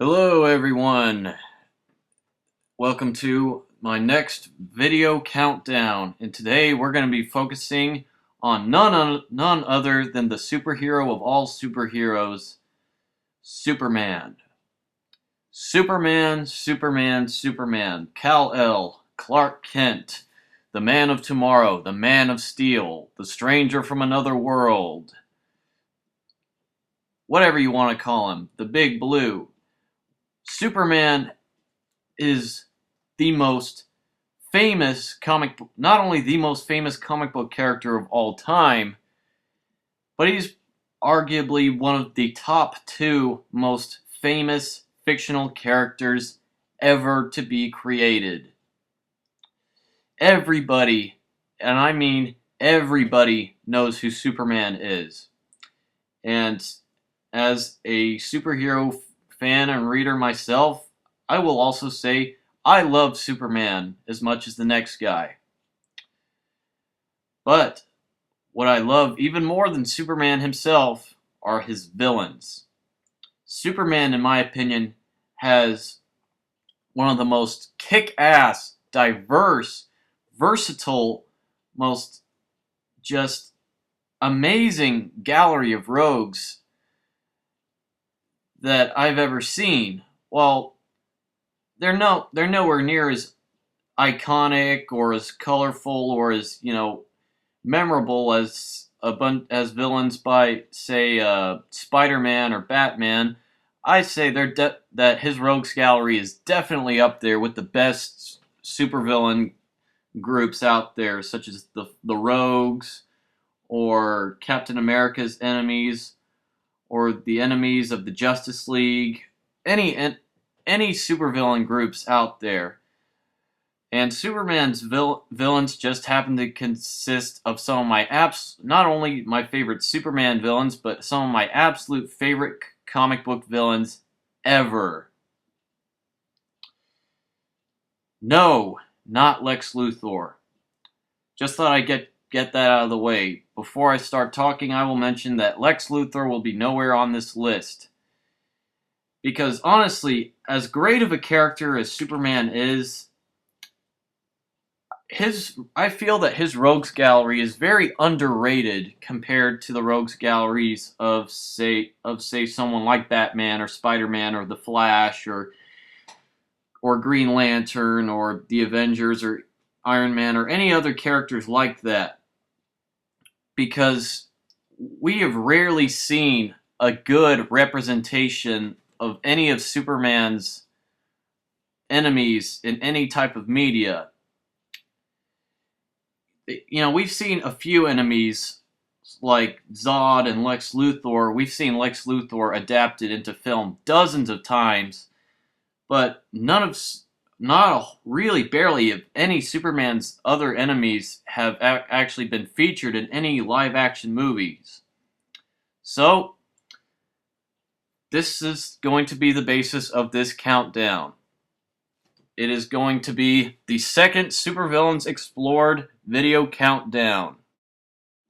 Hello everyone, welcome to my next video countdown, and today we're going to be focusing on none other than the superhero of all superheroes, Superman. Superman, Kal-El, Clark Kent, the Man of Tomorrow, the Man of Steel, the Stranger from Another World, whatever you want to call him, the Big Blue. Superman is the most famous not only the most famous comic book character of all time, but he's arguably one of the top two most famous fictional characters ever to be created. Everybody, and I mean everybody, knows who Superman is. And as a superhero fan and reader myself, I will also say I love Superman as much as the next guy. But what I love even more than Superman himself are his villains. Superman, in my opinion, has one of the most kick-ass, diverse, versatile, most just amazing gallery of rogues that I've ever seen. Well, they're nowhere near as iconic or as colorful or as memorable as as villains by say Spider-Man or Batman. I say that his rogues gallery is definitely up there with the best supervillain groups out there, such as the Rogues or Captain America's enemies or the enemies of the Justice League. Any supervillain groups out there. And Superman's villains just happen to consist of some of my not only my favorite Superman villains, but some of my absolute favorite comic book villains ever. No, not Lex Luthor. Just thought I'd get that out of the way. Before I start talking, I will mention that Lex Luthor will be nowhere on this list. Because honestly, as great of a character as Superman is, I feel that his rogues gallery is very underrated compared to the rogues galleries of say someone like Batman or Spider-Man or the Flash or Green Lantern or the Avengers or Iron Man or any other characters like that. Because we have rarely seen a good representation of any of Superman's enemies in any type of media. We've seen a few enemies like Zod and Lex Luthor. We've seen Lex Luthor adapted into film dozens of times, but barely of any Superman's other enemies have actually been featured in any live-action movies. So, this is going to be the basis of this countdown. It is going to be the second Supervillains Explored video countdown.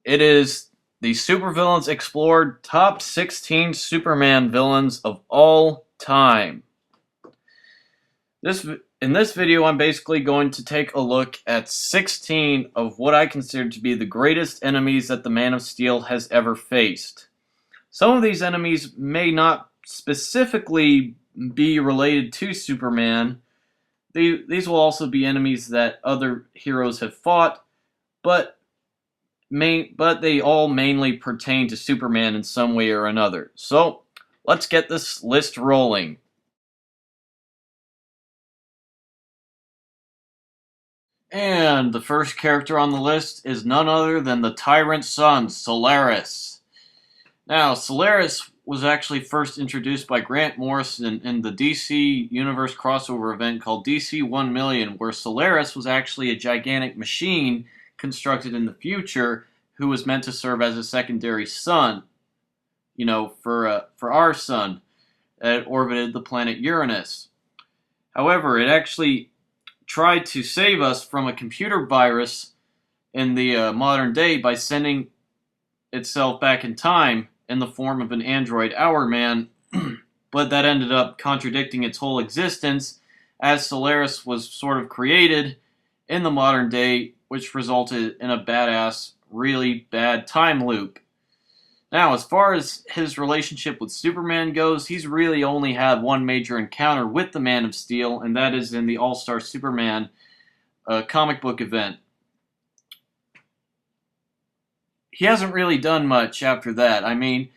It is the Supervillains Explored top 16 Superman villains of all time. In this video, I'm basically going to take a look at 16 of what I consider to be the greatest enemies that the Man of Steel has ever faced. Some of these enemies may not specifically be related to Superman. These will also be enemies that other heroes have fought, but they all mainly pertain to Superman in some way or another. So, let's get this list rolling. And the first character on the list is none other than the Tyrant's son, Solaris. Now, Solaris was actually first introduced by Grant Morrison in the DC Universe crossover event called DC 1 Million, where Solaris was actually a gigantic machine constructed in the future who was meant to serve as a secondary sun, for our sun that orbited the planet Uranus. However, it actually tried to save us from a computer virus in the modern day by sending itself back in time in the form of an android Hourman, but that ended up contradicting its whole existence, as Solaris was sort of created in the modern day, which resulted in a badass, really bad time loop. Now, as far as his relationship with Superman goes, he's really only had one major encounter with the Man of Steel, and that is in the All-Star Superman comic book event. He hasn't really done much after that. I mean,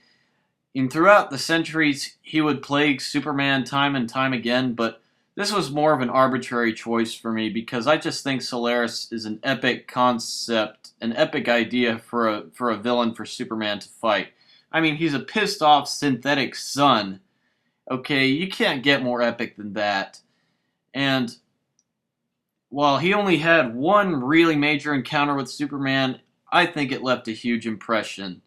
throughout the centuries, he would plague Superman time and time again, but this was more of an arbitrary choice for me because I just think Solaris is an epic concept, an epic idea for a villain for Superman to fight. I mean, he's a pissed off synthetic son. Okay, you can't get more epic than that. And while he only had one really major encounter with Superman, I think it left a huge impression.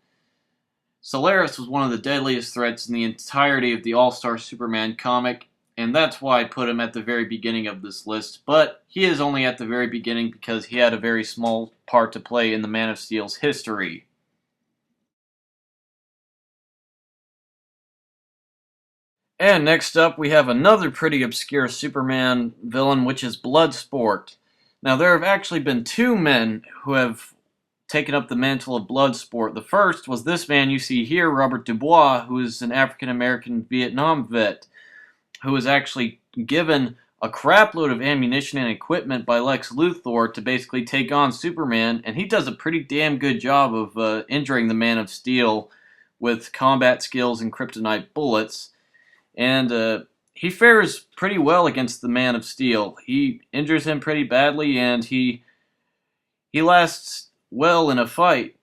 Solaris was one of the deadliest threats in the entirety of the All-Star Superman comic, and that's why I put him at the very beginning of this list, but he is only at the very beginning because he had a very small part to play in the Man of Steel's history. And next up, we have another pretty obscure Superman villain, which is Bloodsport. Now, there have actually been two men who have taken up the mantle of Bloodsport. The first was this man you see here, Robert Dubois, who is an African-American Vietnam vet, who was actually given a crapload of ammunition and equipment by Lex Luthor to basically take on Superman, and he does a pretty damn good job of injuring the Man of Steel with combat skills and kryptonite bullets. And he fares pretty well against the Man of Steel. He injures him pretty badly, and he lasts well in a fight.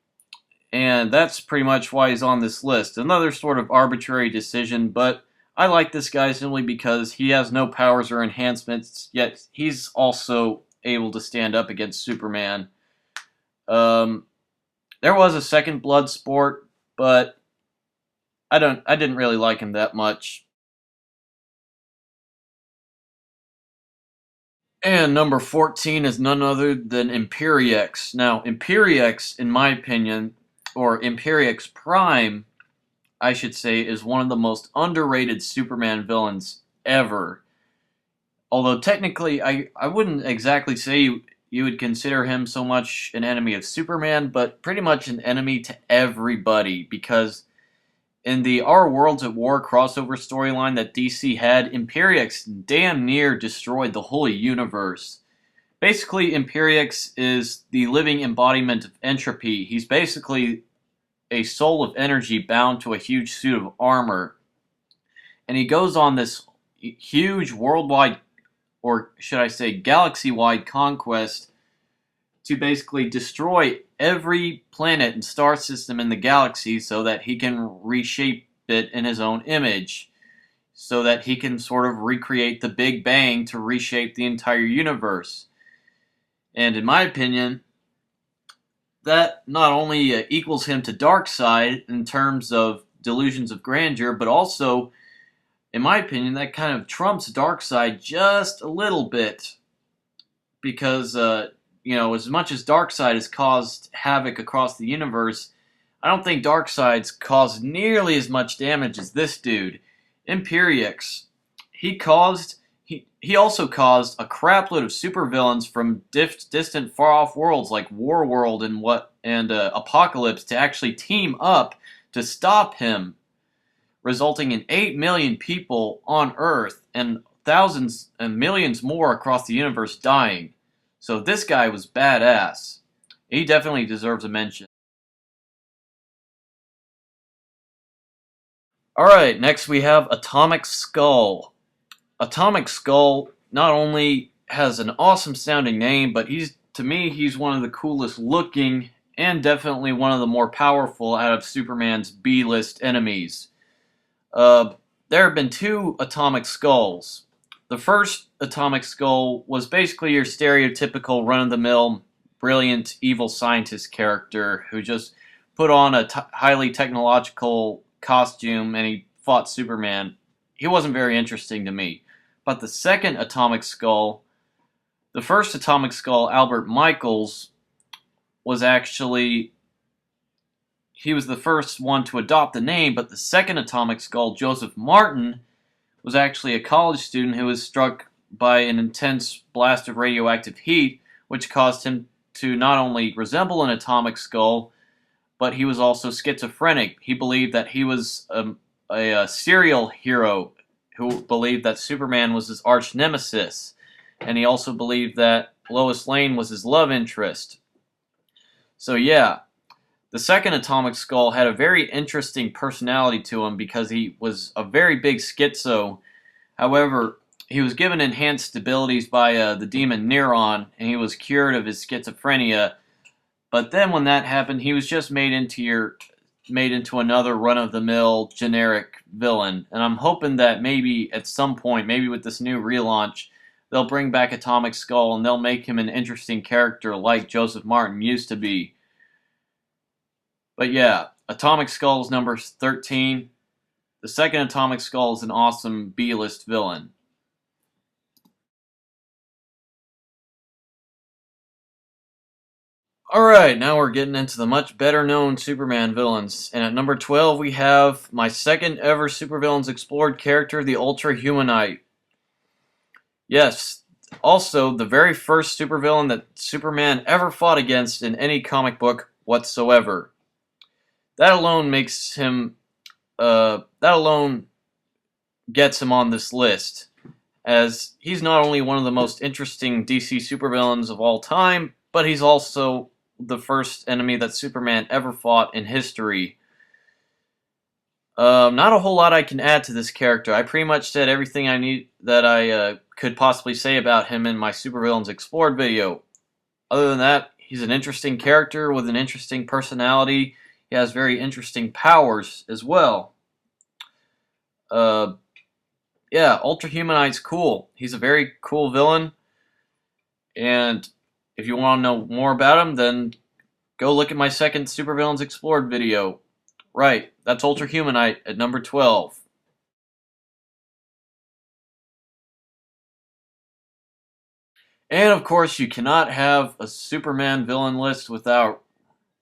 And that's pretty much why he's on this list. Another sort of arbitrary decision, but I like this guy simply because he has no powers or enhancements, yet he's also able to stand up against Superman. There was a second Bloodsport, but I didn't really like him that much. And number 14 is none other than Imperiex. Now, Imperiex, in my opinion, or Imperiex Prime, I should say, is one of the most underrated Superman villains ever. Although technically, I wouldn't exactly say you would consider him so much an enemy of Superman, but pretty much an enemy to everybody, because in the Our Worlds at War crossover storyline that DC had, Imperiex damn near destroyed the whole universe. Basically, Imperiex is the living embodiment of entropy. He's basically a soul of energy bound to a huge suit of armor. And he goes on this huge worldwide, or should I say galaxy-wide conquest to basically destroy every planet and star system in the galaxy so that he can reshape it in his own image, so that he can sort of recreate the Big Bang to reshape the entire universe. And in my opinion, that not only equals him to Darkseid in terms of delusions of grandeur, but also, in my opinion, that kind of trumps Darkseid just a little bit. Because, as much as Darkseid has caused havoc across the universe, I don't think Darkseid's caused nearly as much damage as this dude. Imperiex. He also caused a crapload of supervillains from distant, far-off worlds like Warworld and Apocalypse to actually team up to stop him, resulting in 8 million people on Earth and thousands and millions more across the universe dying. So this guy was badass. He definitely deserves a mention. Alright, next we have Atomic Skull. Atomic Skull not only has an awesome sounding name, but to me, he's one of the coolest looking and definitely one of the more powerful out of Superman's B-list enemies. There have been two Atomic Skulls. The first Atomic Skull was basically your stereotypical run-of-the-mill, brilliant, evil scientist character who just put on a highly technological costume and he fought Superman. He wasn't very interesting to me. But the second Atomic Skull, the first Atomic Skull, Albert Michaels, was actually, he was the first one to adopt the name, but the second Atomic Skull, Joseph Martin, was actually a college student who was struck by an intense blast of radioactive heat, which caused him to not only resemble an atomic skull, but he was also schizophrenic. He believed that he was a serial hero who believed that Superman was his arch nemesis, and he also believed that Lois Lane was his love interest. So yeah, the second atomic skull had a very interesting personality to him because he was a very big schizo. However, he was given enhanced abilities by the demon Neron, and he was cured of his schizophrenia. But then when that happened, he was just made into another run-of-the-mill generic villain. And I'm hoping that maybe at some point, maybe with this new relaunch, they'll bring back Atomic Skull and they'll make him an interesting character like Joseph Martin used to be. But yeah, Atomic Skull is number 13. The second Atomic Skull is an awesome B-list villain. Alright, now we're getting into the much better known Superman villains. And at number 12 we have my second ever Supervillains Explored character, the Ultra-Humanite. Yes, also the very first supervillain that Superman ever fought against in any comic book whatsoever. That alone makes him, that alone gets him on this list, as he's not only one of the most interesting DC supervillains of all time, but he's also the first enemy that Superman ever fought in history. Not a whole lot I can add to this character. I pretty much said everything I could possibly say about him in my Supervillains Explored video. Other than that, he's an interesting character with an interesting personality. He has very interesting powers as well. Yeah, Ultra-Humanite's cool. He's a very cool villain. And if you want to know more about him, then go look at my second Supervillains Explored video. Right, that's Ultra-Humanite at number 12. And of course, you cannot have a Superman villain list without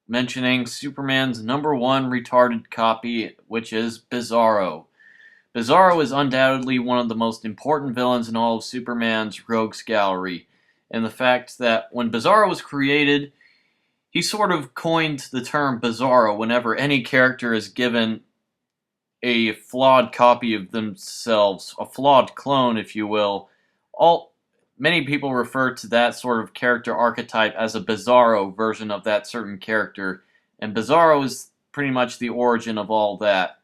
mentioning Superman's number one retarded copy, which is Bizarro. Bizarro is undoubtedly one of the most important villains in all of Superman's rogues gallery, and the fact that when Bizarro was created, he sort of coined the term Bizarro whenever any character is given a flawed copy of themselves, a flawed clone, if you will. Many people refer to that sort of character archetype as a Bizarro version of that certain character, and Bizarro is pretty much the origin of all that.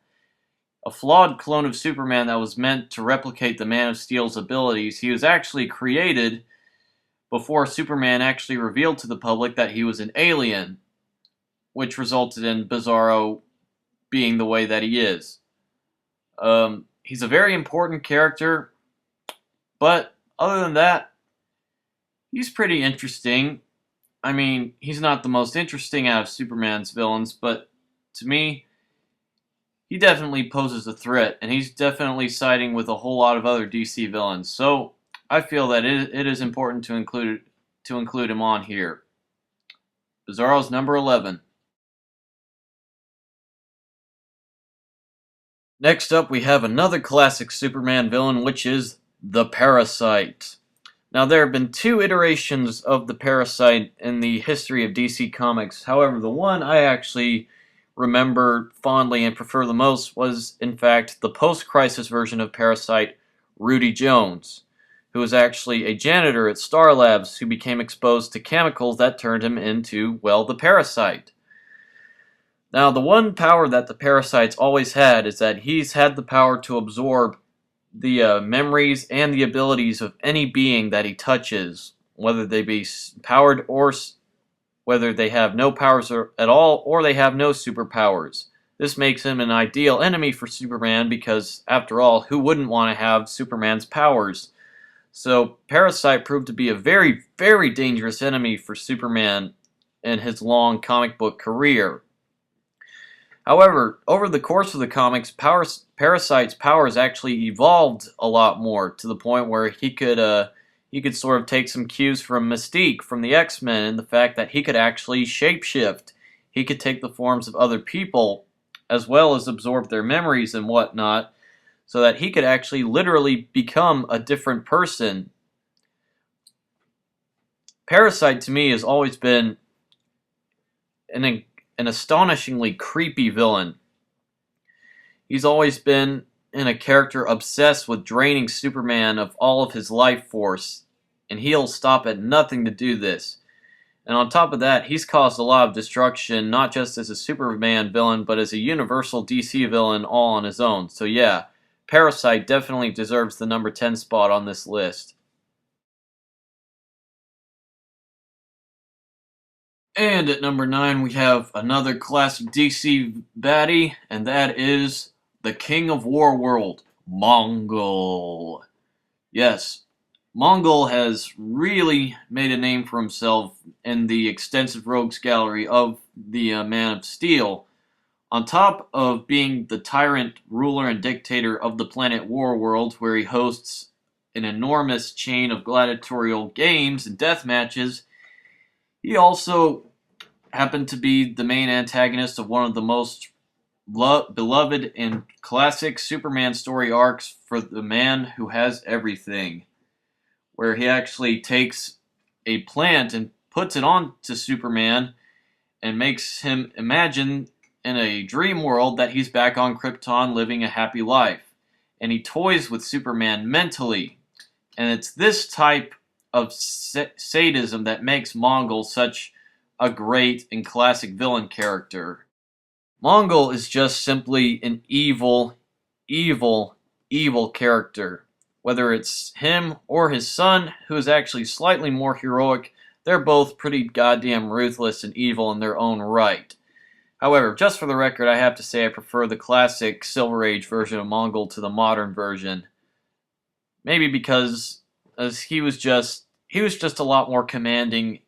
A flawed clone of Superman that was meant to replicate the Man of Steel's abilities. He was actually created before Superman actually revealed to the public that he was an alien, which resulted in Bizarro being the way that he is. He's a very important character, but other than that, he's pretty interesting. I mean, he's not the most interesting out of Superman's villains, but to me, he definitely poses a threat, and he's definitely siding with a whole lot of other DC villains. So I feel that it is important to include him on here. Bizarro's number 11. Next up, we have another classic Superman villain, which is the Parasite. Now, there have been two iterations of the Parasite in the history of DC Comics. However, the one I actually remember fondly and prefer the most was, in fact, the post-crisis version of Parasite, Rudy Jones, who was actually a janitor at Star Labs who became exposed to chemicals that turned him into, well, the Parasite. Now, the one power that the Parasite's always had is that he's had the power to absorb the memories and the abilities of any being that he touches, whether they be powered or whether they have no powers at all or they have no superpowers. This makes him an ideal enemy for Superman because, after all, who wouldn't want to have Superman's powers? So, Parasite proved to be a very, very dangerous enemy for Superman in his long comic book career. However, over the course of the comics, Parasite's powers actually evolved a lot more, to the point where he could sort of take some cues from Mystique from the X-Men, and the fact that he could actually shapeshift. He could take the forms of other people, as well as absorb their memories and whatnot. so that he could actually literally become a different person. Parasite to me has always been an astonishingly creepy villain. He's always been a character obsessed with draining Superman of all of his life force, and he'll stop at nothing to do this. And on top of that, he's caused a lot of destruction, not just as a Superman villain, but as a universal DC villain all on his own. So yeah, Parasite definitely deserves the number 10 spot on this list. And at number 9, we have another classic DC baddie, and that is the King of Warworld, Mongul. Yes, Mongul has really made a name for himself in the extensive rogues gallery of the Man of Steel. On top of being the tyrant, ruler, and dictator of the planet Warworld, where he hosts an enormous chain of gladiatorial games and death matches, he also happened to be the main antagonist of one of the most beloved and classic Superman story arcs for the man who has everything, where he actually takes a plant and puts it on to Superman and makes him imagine in a dream world that he's back on Krypton living a happy life. And he toys with Superman mentally. And it's this type of sadism that makes Mongul such a great and classic villain character. Mongul is just simply an evil, evil, evil character. Whether it's him or his son, who is actually slightly more heroic, they're both pretty goddamn ruthless and evil in their own right. However, just for the record, I have to say I prefer the classic Silver Age version of Mongul to the modern version. Maybe because he was just a lot more commanding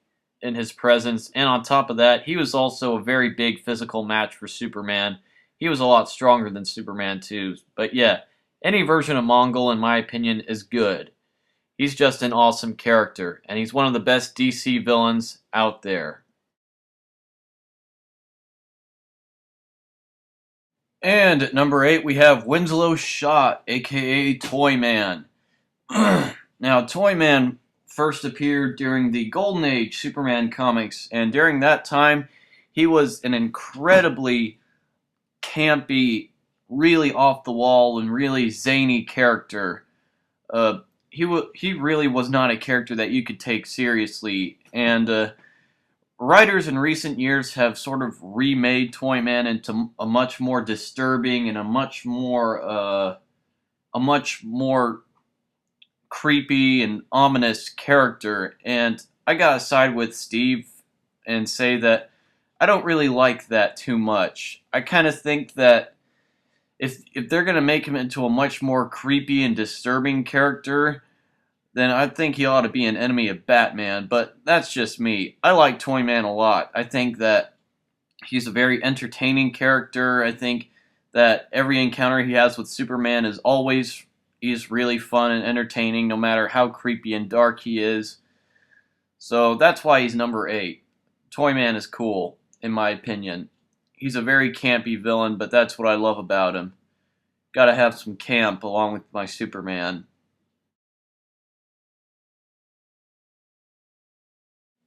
in his presence, and on top of that, he was also a very big physical match for Superman. He was a lot stronger than Superman too. But yeah, any version of Mongul, in my opinion, is good. He's just an awesome character, and he's one of the best DC villains out there. And at number 8, we have Winslow Schott, aka Toyman. Now, Toyman first appeared during the Golden Age Superman comics, and during that time, he was an incredibly campy, really off the wall, and really zany character. He really was not a character that you could take seriously, and writers in recent years have sort of remade Toyman into a much more disturbing and a much more creepy and ominous character. And I gotta side with Steve and say that I don't really like that too much. I kind of think that if they're gonna make him into a much more creepy and disturbing character, then I think he ought to be an enemy of Batman, but that's just me. I like Toyman a lot. I think that he's a very entertaining character. I think that every encounter he has with Superman he's really fun and entertaining, no matter how creepy and dark he is. So that's why he's number 8. Toyman is cool, in my opinion. He's a very campy villain, but that's what I love about him. Gotta have some camp along with my Superman.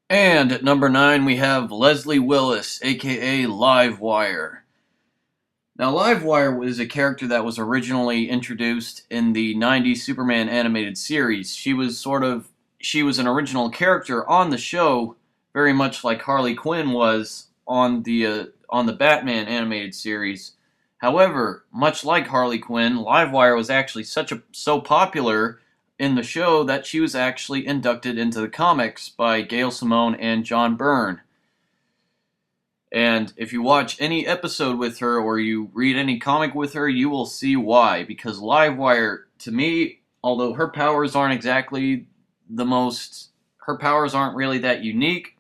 And at number 9, we have Leslie Willis, aka Livewire. Now, Livewire was a character that was originally introduced in the 90s Superman animated series. She was an original character on the show, very much like Harley Quinn was on the Batman animated series. However, much like Harley Quinn, Livewire was actually so popular in the show that she was actually inducted into the comics by Gail Simone and John Byrne. And if you watch any episode with her or you read any comic with her, you will see why. Because Livewire, to me, although her powers aren't really that unique,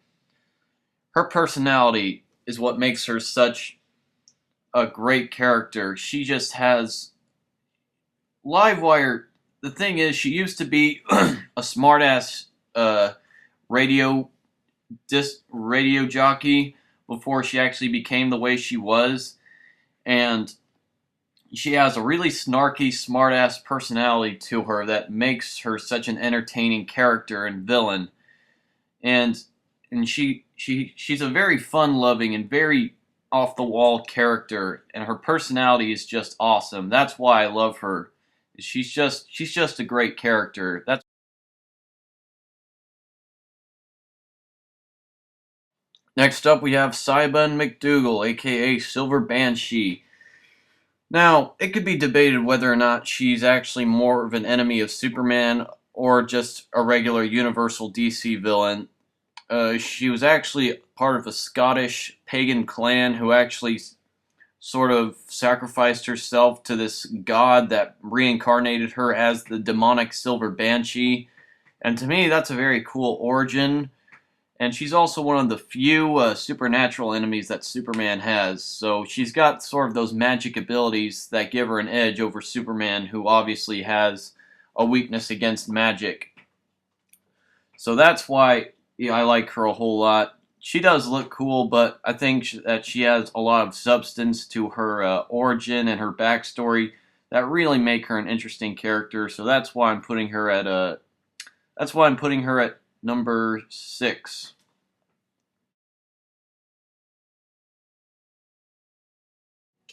her personality is what makes her such a great character. She just has... Livewire, the thing is, she used to be a smartass radio jockey before she actually became the way she was. And She has a really snarky, smart-ass personality to her that makes her such an entertaining character and villain. And she's a very fun-loving and very off-the-wall character, and her personality is just awesome. That's why I love her. She's just a great character. That's Next up we have Cyborg McDougal, aka Silver Banshee. Now, it could be debated whether or not she's actually more of an enemy of Superman or just a regular Universal DC villain. She was actually part of a Scottish pagan clan who actually sort of sacrificed herself to this god that reincarnated her as the demonic Silver Banshee. And to me, that's a very cool origin. And she's also one of the few supernatural enemies that Superman has. So she's got sort of those magic abilities that give her an edge over Superman, who obviously has a weakness against magic. So that's why I like her a whole lot. She does look cool, but I think that she has a lot of substance to her origin and her backstory that really make her an interesting character. So that's why I'm putting her at number 6.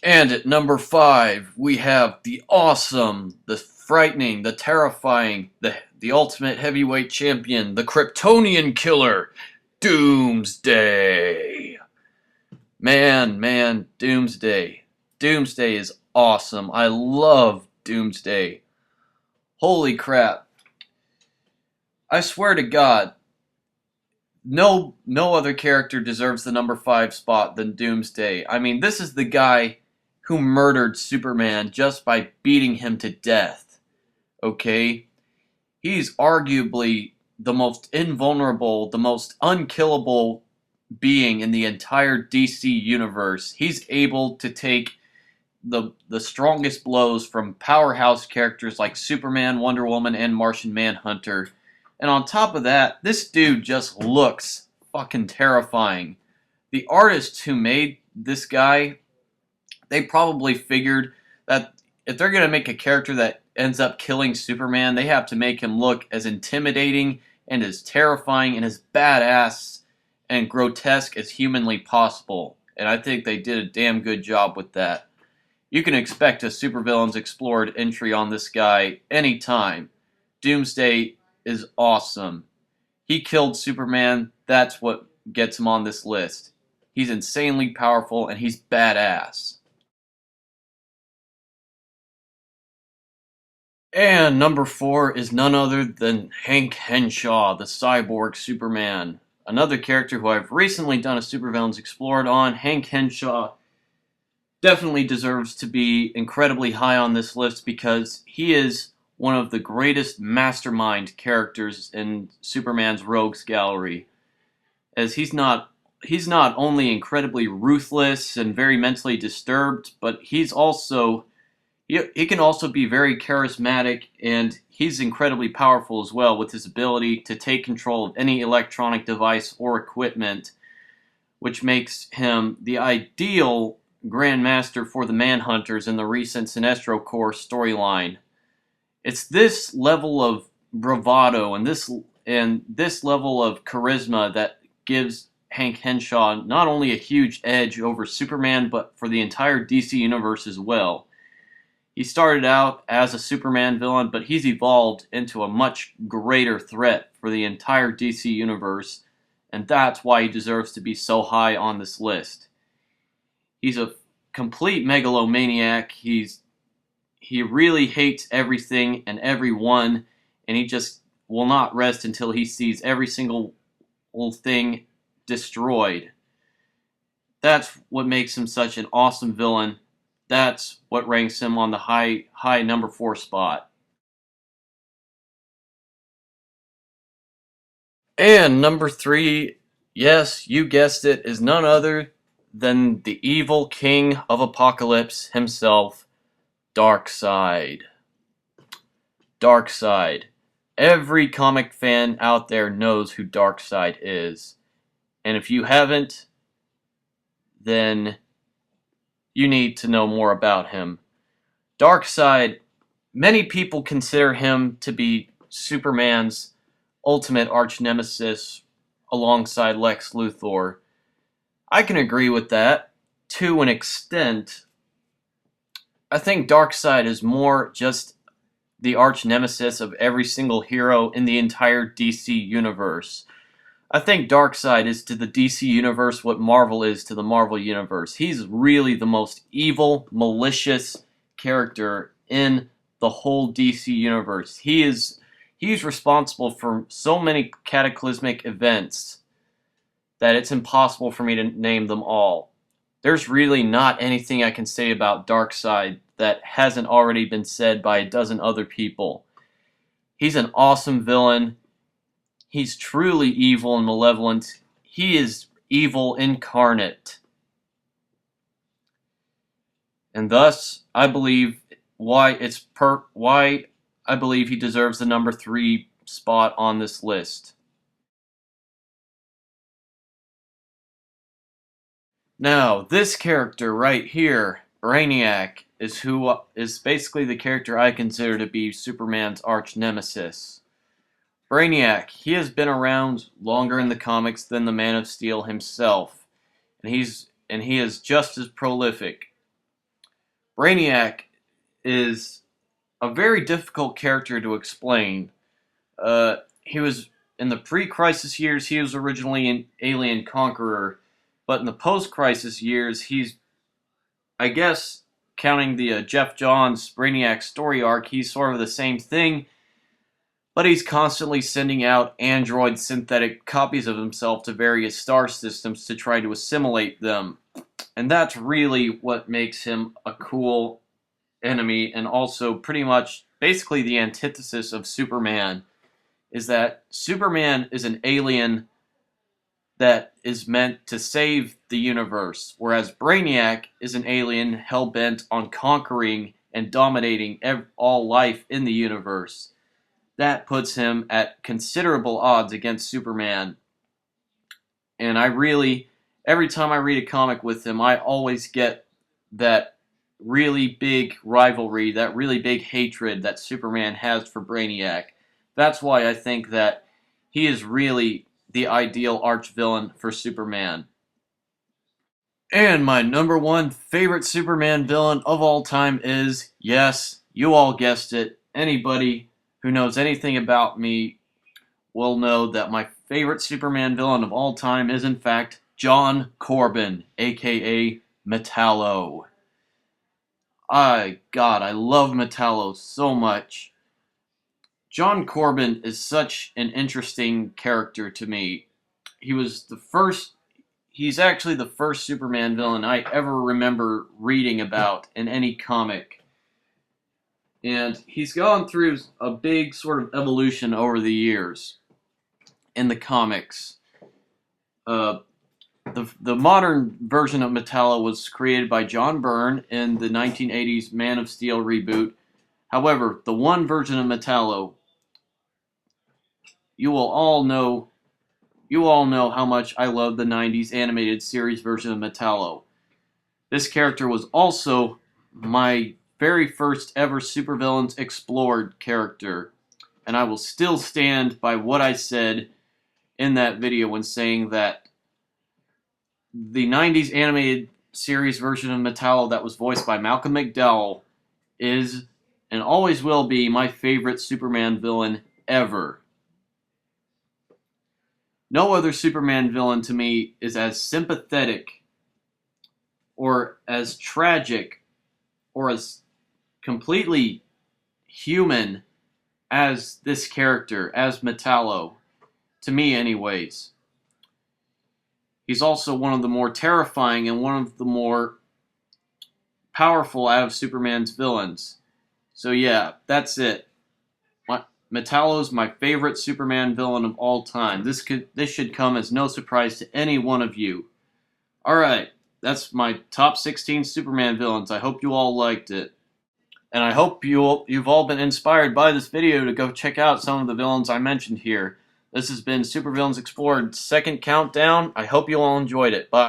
And at number 5, we have the awesome, the frightening, the terrifying, the ultimate heavyweight champion, the Kryptonian killer, Doomsday. Man, Doomsday. Doomsday is awesome. I love Doomsday. Holy crap. I swear to God, no other character deserves the number 5 spot than Doomsday. I mean, this is the guy who murdered Superman just by beating him to death. Okay? He's arguably the most invulnerable, the most unkillable being in the entire DC universe. He's able to take the strongest blows from powerhouse characters like Superman, Wonder Woman, and Martian Manhunter. And on top of that, this dude just looks fucking terrifying. The artists who made this guy, they probably figured that if they're going to make a character that ends up killing Superman, they have to make him look as intimidating and as terrifying and as badass and grotesque as humanly possible. And I think they did a damn good job with that. You can expect a Supervillains Explored entry on this guy anytime. Doomsday is awesome. He killed Superman. That's what gets him on this list. He's insanely powerful and he's badass. And number 4 is none other than Hank Henshaw, the Cyborg Superman. Another character who I've recently done a Supervillains Explored on. Hank Henshaw definitely deserves to be incredibly high on this list because he is one of the greatest mastermind characters in Superman's Rogues Gallery. As he's not only incredibly ruthless and very mentally disturbed, but he can also be very charismatic, and he's incredibly powerful as well with his ability to take control of any electronic device or equipment, which makes him the ideal Grandmaster for the Manhunters in the recent Sinestro Corps storyline. It's this level of bravado and this level of charisma that gives Hank Henshaw not only a huge edge over Superman, but for the entire DC universe as well. He started out as a Superman villain, but he's evolved into a much greater threat for the entire DC universe, and that's why he deserves to be so high on this list. He's a complete megalomaniac. He really hates everything and everyone, and he just will not rest until he sees every single thing destroyed. That's what makes him such an awesome villain. That's what ranks him on the high number 4 spot. And number 3, yes, you guessed it, is none other than the evil king of Apocalypse himself, Darkseid. Darkseid. Every comic fan out there knows who Darkseid is. And if you haven't, then you need to know more about him. Darkseid, many people consider him to be Superman's ultimate arch nemesis alongside Lex Luthor. I can agree with that to an extent. I think Darkseid is more just the arch nemesis of every single hero in the entire DC universe. I think Darkseid is to the DC universe what Marvel is to the Marvel universe. He's really the most evil, malicious character in the whole DC universe. He's responsible for so many cataclysmic events that it's impossible for me to name them all. There's really not anything I can say about Darkseid that hasn't already been said by a dozen other people. He's an awesome villain. He's truly evil and malevolent. He is evil incarnate. And thus, I believe why I believe he deserves the number 3 spot on this list. Now, this character right here, Brainiac, is basically the character I consider to be Superman's arch nemesis. Brainiac, he has been around longer in the comics than the Man of Steel himself, and he is just as prolific. Brainiac is a very difficult character to explain. He was in the pre-Crisis years. He was originally an alien conqueror, but in the post-Crisis years, he's, I guess, counting the Jeff Johns Brainiac story arc, he's sort of the same thing. But he's constantly sending out android synthetic copies of himself to various star systems to try to assimilate them. And that's really what makes him a cool enemy, and also pretty much basically the antithesis of Superman, is that Superman is an alien that is meant to save the universe, whereas Brainiac is an alien hell-bent on conquering and dominating all life in the universe. That puts him at considerable odds against Superman. And every time I read a comic with him, I always get that really big rivalry, that really big hatred that Superman has for Brainiac. That's why I think that he is really the ideal arch-villain for Superman. And my number 1 favorite Superman villain of all time is, yes, you all guessed it, anybody who knows anything about me will know that my favorite Superman villain of all time is, in fact, John Corbin, aka Metallo. God, I love Metallo so much. John Corbin is such an interesting character to me. He's actually the first Superman villain I ever remember reading about in any comic. And he's gone through a big sort of evolution over the years in the comics. The modern version of Metallo was created by John Byrne in the 1980s Man of Steel reboot. However, the one version of Metallo, you all know how much I love the 90s animated series version of Metallo. This character was also my very first ever Supervillains Explored character, and I will still stand by what I said in that video when saying that the 90s animated series version of Metallo that was voiced by Malcolm McDowell is and always will be my favorite Superman villain ever. No other Superman villain to me is as sympathetic or as tragic or as completely human as this character, as Metallo, to me anyways. He's also one of the more terrifying and one of the more powerful out of Superman's villains. So yeah, that's it. Metallo's my favorite Superman villain of all time. This should come as no surprise to any one of you. Alright, that's my top 16 Superman villains. I hope you all liked it. And I hope you've all been inspired by this video to go check out some of the villains I mentioned here. This has been Supervillains Explored second countdown. I hope you all enjoyed it. Bye.